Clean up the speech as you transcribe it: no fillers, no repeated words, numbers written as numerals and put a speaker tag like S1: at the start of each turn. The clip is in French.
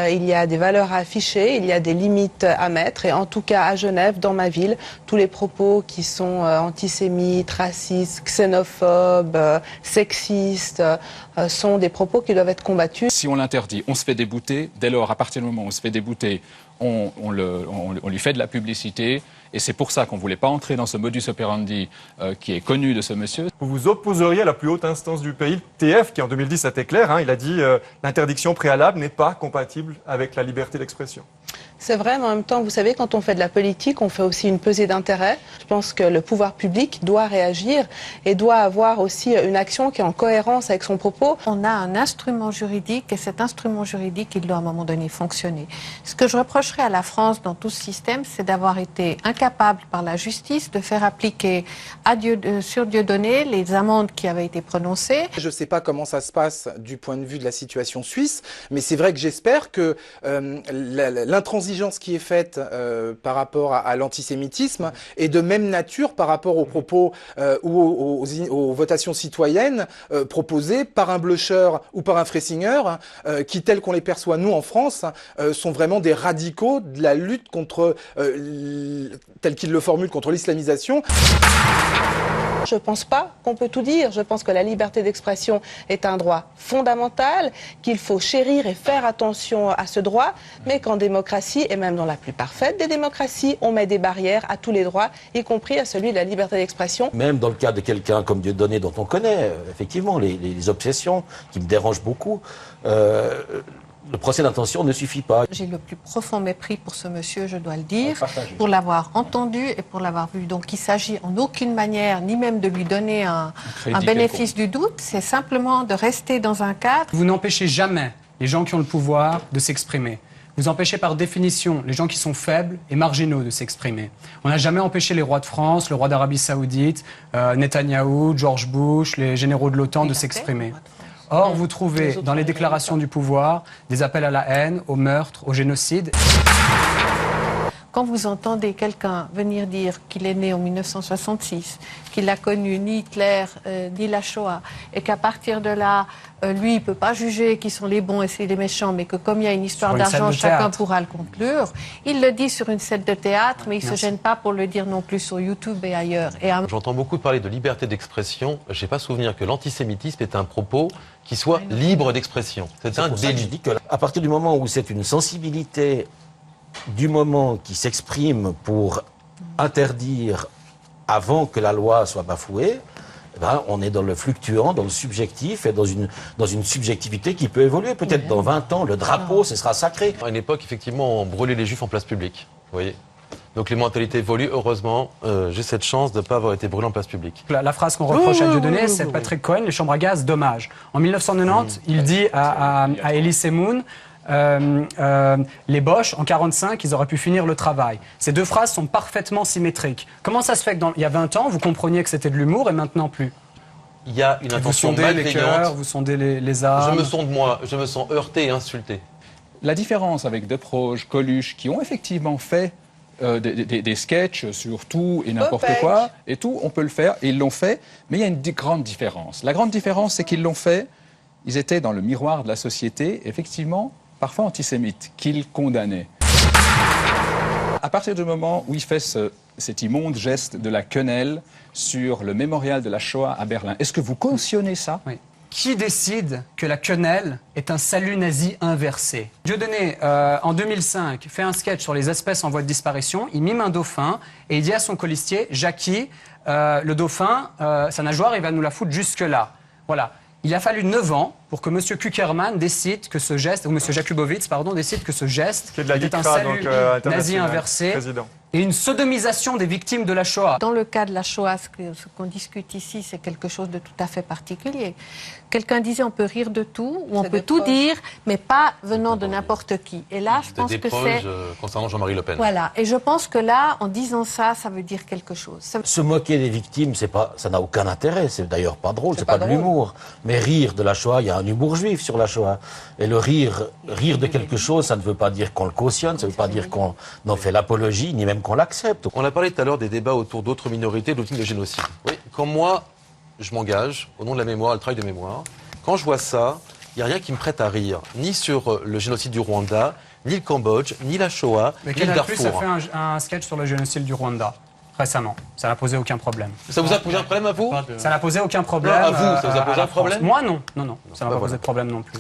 S1: il y a des valeurs à afficher, il y a des limites à mettre. Et en tout cas, à Genève, dans ma ville, tous les propos qui sont antisémites, racistes, xénophobes, sexistes, sont des propos qui doivent être combattus.
S2: Si on l'interdit, on se fait débouter. Dès lors, à partir du moment où on se fait débouter, on lui fait de la publicité. Et c'est pour ça qu'on ne voulait pas entrer dans ce modus operandi qui est connu de ce monsieur.
S3: Vous vous opposeriez à la plus haute instance du pays, TF, qui en 2010 a été clair, hein, il a dit l'interdiction préalable n'est pas compatible avec la liberté d'expression.
S1: C'est vrai, mais en même temps, vous savez, quand on fait de la politique, on fait aussi une pesée d'intérêts. Je pense que le pouvoir public doit réagir et doit avoir aussi une action qui est en cohérence avec son propos.
S4: On a un instrument juridique et cet instrument juridique, il doit à un moment donné fonctionner. Ce que je reprocherais à la France dans tout ce système, c'est d'avoir été incapable par la justice de faire appliquer sur Dieudonné les amendes qui avaient été prononcées.
S5: Je ne sais pas comment ça se passe du point de vue de la situation suisse, mais c'est vrai que j'espère que l'intransigeance qui est faite par rapport à l'antisémitisme est de même nature par rapport aux propos ou aux votations citoyennes proposées par un Blocher ou par un Fressinger qui, tels qu'on les perçoit nous en France, sont vraiment des radicaux de la lutte contre, tel qu'ils le formulent, contre l'islamisation.
S1: Je ne pense pas qu'on peut tout dire. Je pense que la liberté d'expression est un droit fondamental, qu'il faut chérir et faire attention à ce droit, mais qu'en démocratie, et même dans la plus parfaite des démocraties, on met des barrières à tous les droits, y compris à celui de la liberté d'expression.
S6: Même dans le cas de quelqu'un comme Dieudonné, dont on connaît effectivement les obsessions, qui me dérangent beaucoup, le procès d'intention ne suffit pas.
S4: J'ai le plus profond mépris pour ce monsieur, je dois le dire, pour l'avoir entendu et pour l'avoir vu. Donc il s'agit en aucune manière, ni même de lui donner un bénéfice du doute, c'est simplement de rester dans un cadre.
S7: Vous n'empêchez jamais les gens qui ont le pouvoir de s'exprimer. Vous empêchez par définition les gens qui sont faibles et marginaux de s'exprimer. On n'a jamais empêché les rois de France, le roi d'Arabie Saoudite, Netanyahou, George Bush, les généraux de l'OTAN de s'exprimer. Or, vous trouvez dans les déclarations du pouvoir des appels à la haine, au meurtre, au génocide.
S4: Quand vous entendez quelqu'un venir dire qu'il est né en 1966, qu'il n'a connu ni Hitler ni la Shoah, et qu'à partir de là, lui, il ne peut pas juger qui sont les bons et c'est les méchants, mais que comme il y a une histoire d'argent, chacun pourra le conclure. Il le dit sur une scène de théâtre, mais il ne se gêne pas pour le dire non plus sur YouTube et ailleurs.
S8: J'entends beaucoup parler de liberté d'expression. Je n'ai pas souvenir que l'antisémitisme est un propos qui soit libre d'expression. C'est un délit.
S6: Je dis qu'à partir du moment où c'est une sensibilité du moment qui s'exprime pour interdire avant que la loi soit bafouée, ben, on est dans le fluctuant, dans le subjectif et dans une subjectivité qui peut évoluer. Peut-être dans 20 ans, le drapeau, ce sera sacré.
S8: À une époque, effectivement, on brûlait les juifs en place publique. Vous voyez ? Donc les mentalités évoluent. Heureusement, j'ai cette chance de ne pas avoir été brûlé en place publique.
S7: La phrase qu'on reproche à Dieudonné, c'est Patrick Cohen, les chambres à gaz, dommage. En 1990, il dit à Elie Semoun, les Boches, en 1945, ils auraient pu finir le travail. Ces deux phrases sont parfaitement symétriques. Comment ça se fait qu'il y a 20 ans, vous compreniez que c'était de l'humour et maintenant plus?
S8: Il y a une intention
S7: vous sondez les cœurs,
S8: malveillante.
S7: vous sondez les âmes.
S8: Je me sonde moi, je me sens heurté et insulté.
S2: La différence avec Desproges, Coluche, qui ont effectivement fait des sketchs sur tout et n'importe quoi, et tout, on peut le faire, et ils l'ont fait, mais il y a une grande différence. La grande différence, c'est qu'ils l'ont fait, ils étaient dans le miroir de la société, effectivement, parfois antisémites, qu'ils condamnaient. À partir du moment où il fait cet immonde geste de la quenelle sur le mémorial de la Shoah à Berlin, est-ce que vous cautionnez ça?
S7: Oui. Qui décide que la quenelle est un salut nazi inversé? Dieudonné, en 2005, fait un sketch sur les espèces en voie de disparition. Il mime un dauphin et il dit à son colistier, Jackie, le dauphin, sa nageoire, il va nous la foutre jusque-là. Voilà. Il a fallu 9 ans pour que M. Kuckerman décide que ce geste, ou M. Jakubowicz, pardon, décide que ce geste était un salut nazi inversé et une sodomisation des victimes de la Shoah.
S4: Dans le cas de la Shoah, ce qu'on discute ici, c'est quelque chose de tout à fait particulier. Quelqu'un disait on peut rire de tout, ou on peut tout dire, mais pas venant de n'importe qui. Et là, je pense que c'est...
S8: concernant Jean-Marie Le Pen.
S4: Voilà. Et je pense que là, en disant ça, ça veut dire quelque chose.
S6: Se moquer des victimes, ça n'a aucun intérêt. C'est d'ailleurs pas drôle, c'est pas de l'humour. Mais rire de la Shoah, il y a un humour juif sur la Shoah. Et le rire de quelque chose, ça ne veut pas dire qu'on le cautionne, ça ne veut pas dire qu'on en fait l'apologie, ni même qu'on l'accepte.
S8: On a parlé tout à l'heure des débats autour d'autres minorités, de victimes de génocide. Oui. Quand moi, je m'engage, au nom de la mémoire, le travail de mémoire, quand je vois ça, il n'y a rien qui me prête à rire, ni sur le génocide du Rwanda, ni le Cambodge, ni la Shoah,
S7: Mais
S8: ni le
S7: Canal+ a
S8: Darfour.
S7: fait un sketch sur le génocide du Rwanda récemment. Ça n'a posé aucun problème.
S8: Ça vous a posé un problème à vous?
S7: Ça n'a posé aucun problème.
S8: Non, à vous, ça vous a posé
S7: à la
S8: un problème?
S7: France. Moi, non. Non, non. Ça n'a
S8: bah
S7: pas posé
S8: voilà.
S7: de problème non plus.